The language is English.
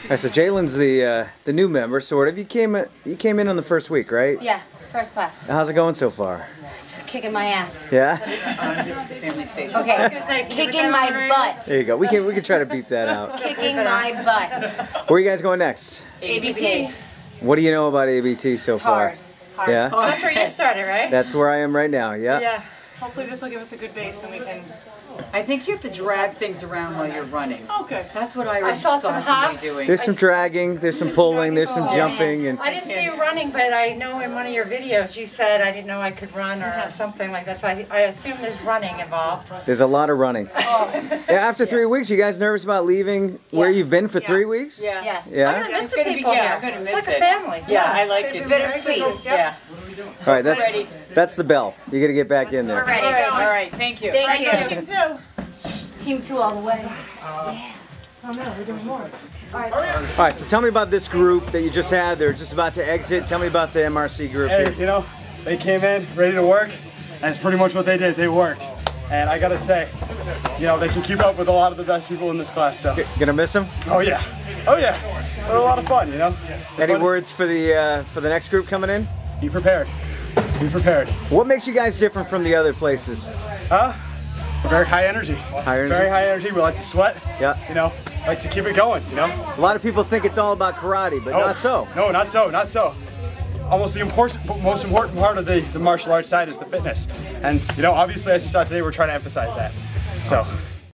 All right, so Jalen's the new member, sort of. You came in on the first week, right? Yeah, first class. How's it going so far? It's kicking my ass. Yeah. This is a family station. Okay, kicking my butt. There you go. We can try to beat that out. Kicking my butt. Where are you guys going next? ABT. What do you know about ABT so It's far? hard. Yeah. That's where you started, right? That's where I am right now. Yeah. Yeah. Hopefully this will give us a good base and we can... I think you have to drag things around while you're running. Okay. That's what I saw saw some somebody hops. doing. There's some dragging, there's some pulling, there's some jumping, and I didn't see you running, but I know in one of your videos you said I didn't know I could run or something like that, so I assume there's running involved. there's a lot of running. Yeah, after 3 weeks, you guys nervous about leaving where you've been for 3 weeks? Yeah. Yes. Yeah? I'm gonna miss It's the gonna be- people yeah, here. I'm gonna It's miss like it. a family. Yeah, I like it. Bittersweet. Yeah. All right, Ready. that's the bell. You got to get back in We're there. ready. All right. Thank you. Thank you. Team two. Team 2 all the way. Oh no, we're doing more. All right, so tell me about this group that you just had. They're just about to exit. Tell me about the MRC group Hey, here. you know, they came in ready to work, and it's pretty much what they did. They worked. And I gotta say, you know, they can keep up with a lot of the best people in this class, so. Gonna miss them? Oh yeah. Oh yeah. They're a lot of fun, you know? Any fun. words for the next group coming in? Be prepared. Be prepared. What makes you guys different from the other places? Huh? We're very high energy. High energy? Very high energy. We like to sweat. Yeah. You know, like to keep it going, you know? A lot of people think it's all about karate, but Oh, not so. No, not so, not so. Almost the most important part of the martial arts side is the fitness. And, you know, obviously, as you saw today, we're trying to emphasize that. So.